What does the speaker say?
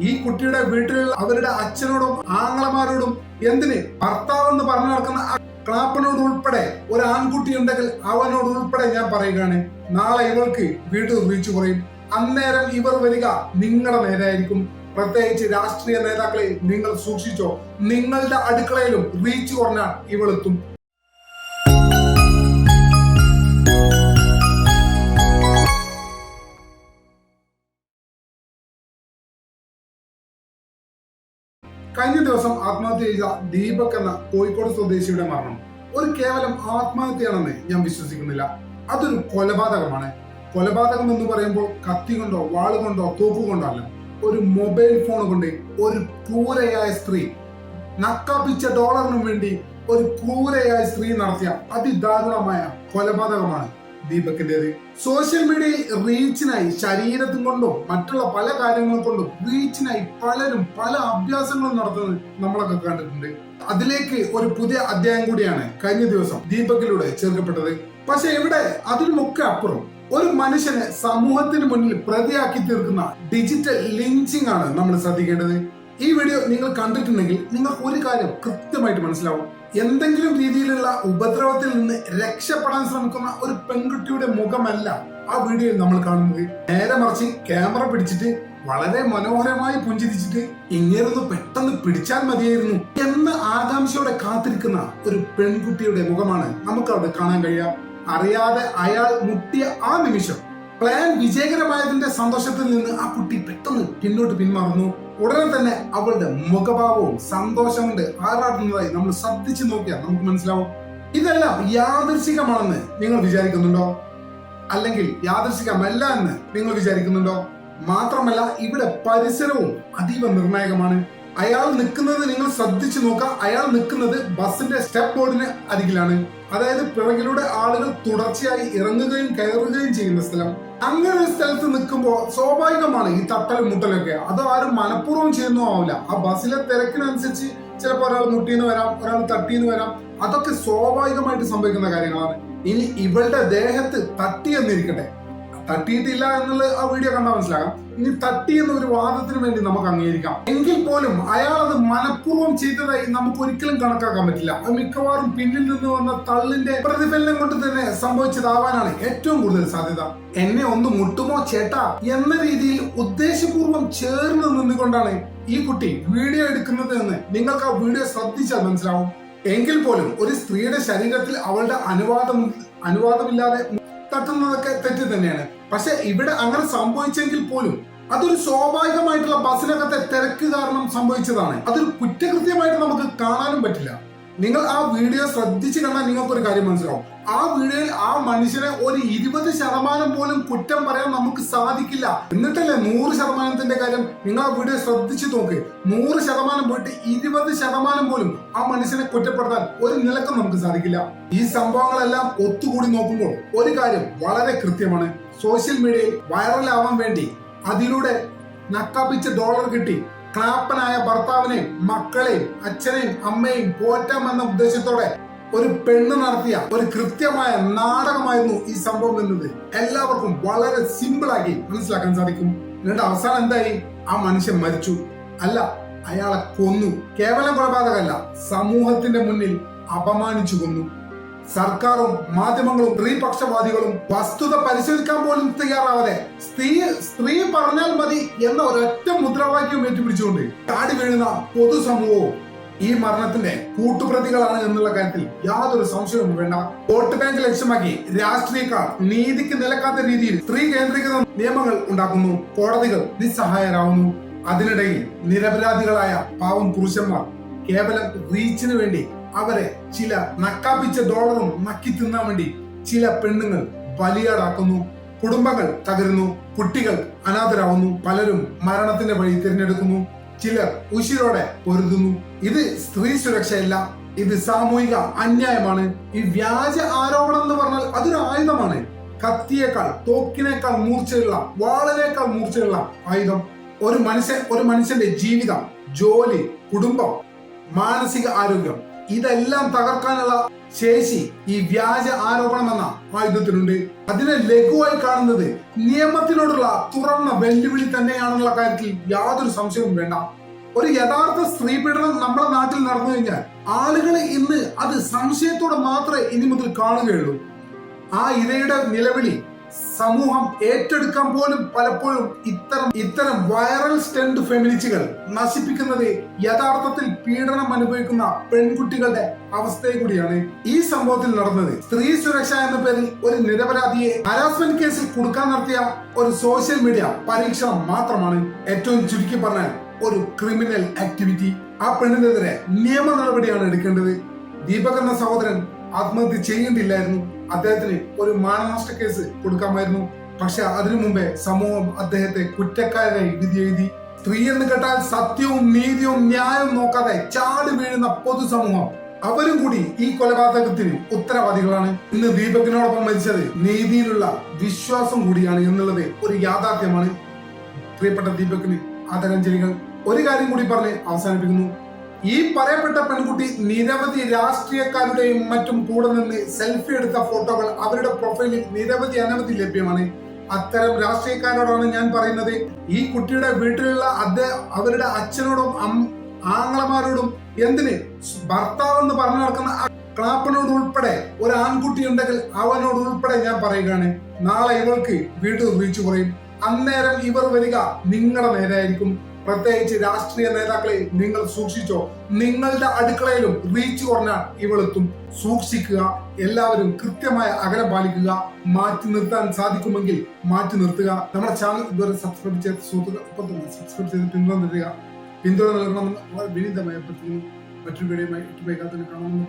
ഈ കുട്ടിയുടെ വീട്ടിലുള്ള അവരുടെ അച്ഛനോടും ആങ്ങളമാരോടും എന്തിന് ഭർത്താവെന്ന് പറഞ്ഞു നടക്കുന്ന ക്ലാപ്പനോട് ഉൾപ്പെടെ ഒരു ആൺകുട്ടി ഉണ്ടെങ്കിൽ അവനോട് ഉൾപ്പെടെ ഞാൻ പറയുകയാണ്, നാളെ ഇവർക്ക് വീട്ടിൽ റീച്ച് കുറയും. അന്നേരം ഇവർ വരിക നിങ്ങളുടെ നേരെയായിരിക്കും. പ്രത്യേകിച്ച് രാഷ്ട്രീയ നേതാക്കളെ നിങ്ങൾ സൂക്ഷിച്ചോ. നിങ്ങളുടെ അടുക്കളയിലും റീച്ച് കുറഞ്ഞാൽ ഇവളെത്തും. കഴിഞ്ഞ ദിവസം ആത്മഹത്യ ചെയ്ത ദീപക് എന്ന കോഴിക്കോട് സ്വദേശിയുടെ മരണം ഒരു കേവലം ആത്മഹത്യയാണെന്ന് ഞാൻ വിശ്വസിക്കുന്നില്ല. അതൊരു കൊലപാതകമാണ്. കൊലപാതകം എന്ന് പറയുമ്പോൾ കത്തി കൊണ്ടോ വാളുകൊണ്ടോ തോക്കുകൊണ്ടോ അല്ല, ഒരു മൊബൈൽ ഫോൺ കൊണ്ട് ഒരു ക്രൂരയായ സ്ത്രീ, നക്കാപ്പിച്ച ഡോളറിനും വേണ്ടി ഒരു ക്രൂരയായ സ്ത്രീ നടത്തിയ അതിദാരുണമായ കൊലപാതകമാണ് ദീപകിന്റേത്. സോഷ്യൽ മീഡിയയിൽ റീച്ചിനായി ശരീരത്തും കൊണ്ടും മറ്റുള്ള പല കാര്യങ്ങൾ കൊണ്ടും റീച്ചിനായി പലരും പല അഭ്യാസങ്ങളും നടത്തുന്നത് നമ്മളൊക്കെ കണ്ടിട്ടുണ്ട്. അതിലേക്ക് ഒരു പുതിയ അധ്യായം കൂടിയാണ് കഴിഞ്ഞ ദിവസം ദീപകിലൂടെ ചേർക്കപ്പെട്ടത്. പക്ഷെ ഇവിടെ അതിനുമൊക്കെ അപ്പുറം ഒരു മനുഷ്യനെ സമൂഹത്തിന് മുന്നിൽ പ്രതിയാക്കി തീർക്കുന്ന ഡിജിറ്റൽ ലിഞ്ചിങ് ആണ് നമ്മൾ ശ്രദ്ധിക്കേണ്ടത്. ഈ വീഡിയോ നിങ്ങൾ കണ്ടിട്ടുണ്ടെങ്കിൽ നിങ്ങൾക്ക് ഒരു കാര്യം കൃത്യമായിട്ട് മനസ്സിലാവും. എന്തെങ്കിലും രീതിയിലുള്ള ഉപദ്രവത്തിൽ നിന്ന് രക്ഷപ്പെടാൻ ശ്രമിക്കുന്ന ഒരു പെൺകുട്ടിയുടെ മുഖമല്ല ആ വീഡിയോയിൽ നമ്മൾ കാണുന്നത്. നേരെ മറിച്ച് ക്യാമറ പിടിച്ചിട്ട് വളരെ മനോഹരമായി പുഞ്ചിരിച്ചിട്ട് ഇങ്ങനൊന്ന് പെട്ടെന്ന് പിടിച്ചാൽ മതിയായിരുന്നു എന്ന ആകാംക്ഷയോടെ കാത്തിരിക്കുന്ന ഒരു പെൺകുട്ടിയുടെ മുഖമാണ് നമുക്ക് അവിടെ കാണാൻ കഴിയുക. അറിയാതെ അയാൾ മുട്ടിയ ആ നിമിഷം പ്ലാൻ വിജയകരമായതിന്റെ സന്തോഷത്തിൽ നിന്ന് ആ കുട്ടി പെട്ടെന്ന് പിന്നോട്ട് പിന്മാറുന്നു. ഉടനെ തന്നെ അവളുടെ മുഖഭാവവും സന്തോഷം കൊണ്ട് ആറാടുന്നതായി നമ്മൾ ശ്രദ്ധിച്ചു നോക്കിയാൽ നമുക്ക് മനസ്സിലാവും. ഇതെല്ലാം യാദൃശികമാണെന്ന് നിങ്ങൾ വിചാരിക്കുന്നുണ്ടോ? അല്ലെങ്കിൽ യാദൃശികമല്ല എന്ന് നിങ്ങൾ വിചാരിക്കുന്നുണ്ടോ? മാത്രമല്ല ഇവിടെ പരിസരവും അതീവ നിർണായകമാണ്. അയാൾ നിൽക്കുന്നത് നിങ്ങൾ ശ്രദ്ധിച്ചു നോക്കുക. അയാൾ നിൽക്കുന്നത് ബസിന്റെ സ്റ്റെപ്പ് ബോർഡിന് അരികിലാണ്. അതായത് പിറകിലൂടെ ആളുകൾ തുടർച്ചയായി ഇറങ്ങുകയും കയറുകയും ചെയ്യുന്ന സ്ഥലം. അങ്ങനെ ഒരു സ്ഥലത്ത് നിൽക്കുമ്പോൾ സ്വാഭാവികമാണ് ഈ തട്ടലും മുട്ടലൊക്കെ. അത് ആരും മനഃപൂർവ്വം ചെയ്യുന്നോ ആവില്ല. ആ ബസ്സിലെ തിരക്കിനനുസരിച്ച് ചിലപ്പോൾ ഒരാൾ മുട്ടിന്ന് വരാം, ഒരാൾ തട്ടിന്ന് വരാം. അതൊക്കെ സ്വാഭാവികമായിട്ട് സംഭവിക്കുന്ന കാര്യങ്ങളാണ്. ഇനി ഇവളുടെ ദേഹത്ത് തട്ടി എന്നിരിക്കട്ടെ, തട്ടിയിട്ടില്ല എന്നുള്ളത് ആ വീഡിയോ കണ്ടാൽ മനസ്സിലാകാം. ഇനി തട്ടി എന്ന ഒരു വാദത്തിന് വേണ്ടി നമുക്ക് അംഗീകരിക്കാം. എങ്കിൽ പോലും അയാൾ അത് മനഃപൂർവ്വം ചെയ്തതായി നമുക്ക് ഒരിക്കലും കണക്കാക്കാൻ പറ്റില്ല. അത് മിക്കവാറും പിന്നിൽ നിന്ന് വന്ന തള്ളിന്റെ പ്രതിഫലനം കൊണ്ട് തന്നെ സംഭവിച്ചതാവാനാണ് ഏറ്റവും കൂടുതൽ സാധ്യത. എന്നെ ഒന്ന് മുട്ടുമോ ചേട്ടാ എന്ന രീതിയിൽ ഉദ്ദേശപൂർവ്വം ചേർന്ന് നിന്നുകൊണ്ടാണ് ഈ കുട്ടി വീഡിയോ എടുക്കുന്നത് എന്ന് നിങ്ങൾക്ക് ആ വീഡിയോ ശ്രദ്ധിച്ചാൽ മനസ്സിലാവും. എങ്കിൽ പോലും ഒരു സ്ത്രീയുടെ ശരീരത്തിൽ അവളുടെ അനുവാദമില്ലാതെ തട്ടുന്നതൊക്കെ തെറ്റ് തന്നെയാണ്. പക്ഷെ ഇവിടെ അങ്ങനെ സംഭവിച്ചെങ്കിൽ പോലും അതൊരു സ്വാഭാവികമായിട്ടുള്ള ബസ്സിനകത്തെ തിരക്ക് കാരണം സംഭവിച്ചതാണ്. അതൊരു കുറ്റകൃത്യമായിട്ട് നമുക്ക് കാണാനും പറ്റില്ല. നിങ്ങൾ ആ വീഡിയോ ശ്രദ്ധിച്ച് കണ്ടാൽ നിങ്ങൾക്കൊരു കാര്യം മനസ്സിലാവും. ആ വീഡിയോയിൽ ആ മനുഷ്യനെ ഒരു 20% പോലും കുറ്റം പറയാൻ നമുക്ക് സാധിക്കില്ല. എന്നിട്ടല്ലേ 100% കാര്യം നിങ്ങൾ ആ വീഡിയോ ശ്രദ്ധിച്ചു നോക്ക്. 100% പോയിട്ട് 20% പോലും ആ മനുഷ്യനെ കുറ്റപ്പെടുത്താൻ ഒരു നിലക്കും നമുക്ക് സാധിക്കില്ല. ഈ സംഭവങ്ങളെല്ലാം ഒത്തുകൂടി നോക്കുമ്പോൾ ഒരു കാര്യം വളരെ കൃത്യമാണ്. സോഷ്യൽ മീഡിയയിൽ വൈറലാവാൻ വേണ്ടി അതിലൂടെ നക്കാപ്പിച്ച ഡോളർ കിട്ടി ക്ലാപ്പനായ ഭർത്താവിനെയും മക്കളെയും അച്ഛനെയും അമ്മയെയും പോറ്റാമെന്ന ഉദ്ദേശത്തോടെ ഒരു പെണ്ണ് നടത്തിയ ഒരു കൃത്യമായ നാടകമായിരുന്നു ഈ സംഭവം എന്നത് എല്ലാവർക്കും വളരെ സിമ്പിളാക്കി മനസ്സിലാക്കാൻ സാധിക്കും. എന്നിട്ട് അവസാനം എന്തായി? ആ മനുഷ്യൻ മരിച്ചു. അല്ല, അയാളെ കൊന്നു. കേവലം കൊലപാതകമല്ല, സമൂഹത്തിന്റെ മുന്നിൽ അപമാനിച്ചു കൊന്നു. സർക്കാരും മാധ്യമങ്ങളും സ്ത്രീപക്ഷവാദികളും വസ്തുത പരിശോധിക്കാൻ പോലും തയ്യാറാവാതെ സ്ത്രീ പറഞ്ഞാൽ മതി എന്ന ഒരൊറ്റ മുദ്രാവാക്യം ഏറ്റുപിടിച്ചുകൊണ്ട് ചാടി വീഴുന്ന പൊതുസമൂഹവും ഈ മരണത്തിന്റെ കൂട്ടുപ്രതികളാണ് എന്നുള്ള കാര്യത്തിൽ യാതൊരു സംശയവും വേണ്ട. വോട്ട് ബാങ്ക് ലക്ഷ്യമാക്കി രാഷ്ട്രീയക്കാർ നീതിക്ക് നിലക്കാത്ത രീതിയിൽ സ്ത്രീ കേന്ദ്രീകൃത നിയമങ്ങൾ ഉണ്ടാക്കുന്നു. കോടതികൾ നിസ്സഹായരാകുന്നു. അതിനിടയിൽ നിരപരാധികളായ പാവം പുരുഷന്മാർ കേവലം റീച്ചിന് വേണ്ടി അവരെ ചില നക്കാപ്പിച്ച ഡോളറും നക്കി തിന്നാൻ വേണ്ടി ചില പെണ്ണുങ്ങൾ ബലിയാടാക്കുന്നു. കുടുംബങ്ങൾ തകരുന്നു. കുട്ടികൾ അനാഥരാകുന്നു. പലരും മരണത്തിന്റെ വഴി തിരഞ്ഞെടുക്കുന്നു. ചിലർ ഉശിരോടെ പൊരുതുന്നു. ഇത് സ്ത്രീ സുരക്ഷയല്ല, ഇത് സാമൂഹിക അന്യായമാണ്. ഈ വ്യാജ ആരോപണം എന്ന് പറഞ്ഞാൽ അതൊരു ആയുധമാണ്. കത്തിയേക്കാൾ, തോക്കിനേക്കാൾ മൂർച്ചയുള്ള, വാളിനേക്കാൾ മൂർച്ചയുള്ള ആയുധം. ഒരു മനുഷ്യന്റെ ജീവിതം, ജോലി, കുടുംബം, മാനസിക ആരോഗ്യം ഇതെല്ലാം തകർക്കാനുള്ള ശേഷി ഈ വ്യാജ ആരോപണം എന്ന ആയുധത്തിനുണ്ട്. അതിനെ ലഘുവായി കാണുന്നത് നിയമത്തിനോടുള്ള തുറന്ന വെല്ലുവിളി തന്നെയാണെന്നുള്ള കാര്യത്തിൽ യാതൊരു സംശയവും വേണ്ട. ഒരു യഥാർത്ഥ സ്ത്രീ പീഡനം നമ്മുടെ നാട്ടിൽ നടന്നു കഴിഞ്ഞാൽ ആളുകൾ ഇന്ന് അത് സംശയത്തോടെ മാത്രമേ ഇനി മുതൽ കാണുകയുള്ളൂ. ആ ഇരയുടെ നിലവിളി സമൂഹം ഏറ്റെടുക്കാൻ പോലും പലപ്പോഴും ഇത്തരം വൈറൽ സ്റ്റണ്ട് ഫെമിനിസ്റ്റുകൾ നശിപ്പിക്കുന്നത് യഥാർത്ഥത്തിൽ പീഡനം അനുഭവിക്കുന്ന പെൺകുട്ടികളുടെ അവസ്ഥയെ കൂടിയാണ്. ഈ സംഭവത്തിൽ നടന്നത് സ്ത്രീ സുരക്ഷ എന്ന പേരിൽ ഒരു നിരപരാധിയെ ഹരാസ്മെന്റ് കേസിൽ കുടുക്കാൻ നടത്തിയ ഒരു സോഷ്യൽ മീഡിയ പരീക്ഷണം മാത്രമാണ്. ഏറ്റവും ചുരുക്കി പറഞ്ഞാൽ ഒരു ക്രിമിനൽ ആക്ടിവിറ്റി. ആ പെണ്ണിനെതിരെ നിയമ നടപടിയാണ് എടുക്കേണ്ടത്. ദീപക് എന്ന സഹോദരൻ ആത്മഹത്യ ചെയ്യേണ്ടില്ലായിരുന്നു. അദ്ദേഹത്തിന് ഒരു മാനനഷ്ട കേസ് കൊടുക്കാമായിരുന്നു. പക്ഷെ അതിനു മുമ്പേ സമൂഹം അദ്ദേഹത്തെ കുറ്റക്കാരനായി വിധി എഴുതി. സ്ത്രീ എന്ന് കേട്ടാൽ സത്യവും നീതിയും ന്യായവും നോക്കാതെ ചാടി വീഴുന്ന പൊതുസമൂഹം, അവരും കൂടി ഈ കൊലപാതകത്തിന് ഉത്തരവാദികളാണ്. ഇന്ന് ദീപകിനോടൊപ്പം മരിച്ചത് നീതിയിലുള്ള വിശ്വാസം കൂടിയാണ് എന്നുള്ളത് ഒരു യാഥാർത്ഥ്യമാണ്. പ്രിയപ്പെട്ട ദീപകിന് ആദരാഞ്ജലികൾ. ഒരു കാര്യം കൂടി പറഞ്ഞ് അവസാനിപ്പിക്കുന്നു. ഈ പറയപ്പെട്ട പെൺകുട്ടി നിരവധി രാഷ്ട്രീയക്കാരുടെയും മറ്റും കൂടെ നിന്ന് സെൽഫി എടുത്ത ഫോട്ടോകൾ അവരുടെ പ്രൊഫൈലിൽ അനവധി ലഭ്യമാണ്. അത്തരം രാഷ്ട്രീയക്കാരോടാണ് ഞാൻ പറയുന്നത്, ഈ കുട്ടിയുടെ വീട്ടിലുള്ള അവരുടെ അച്ഛനോടും ആങ്ങളമാരോടും എന്തിന് ഭർത്താവ് എന്ന് പറഞ്ഞു നടക്കുന്ന ക്ലാപ്പനോട് ഉൾപ്പെടെ ഒരു ആൺകുട്ടി ഉണ്ടെങ്കിൽ അവനോട് ഉൾപ്പെടെ ഞാൻ പറയുകയാണ്, നാളെ ഇവർക്ക് വീട്ടിൽ റീച്ച് കുറയും. അന്നേരം ഇവർ വരിക നിങ്ങളുടെ നേരെയായിരിക്കും. പ്രത്യേകിച്ച് രാഷ്ട്രീയ നേതാക്കളെ നിങ്ങൾ സൂക്ഷിച്ചോ. നിങ്ങളുടെ അടുക്കളയിലും റീച്ച് കുറഞ്ഞാൽ ഇവളെത്തും. സൂക്ഷിക്കുക. എല്ലാവരും കൃത്യമായ അകലം പാലിക്കുക. മാറ്റി നിർത്താൻ സാധിക്കുമെങ്കിൽ മാറ്റി നിർത്തുക. നമ്മുടെ ചാനൽ ഇതുവരെ സബ്സ്ക്രൈബ് ചെയ്ത സുഹൃത്തുക്കൾ ഇപ്പം തന്നെ സബ്സ്ക്രൈബ് ചെയ്ത് പിന്തുണ നൽകണമെന്ന് വിനീതമായി അഭ്യർത്ഥിക്കുന്നു. മറ്റൊരു വീഡിയോയുമായി കാണുമെന്ന്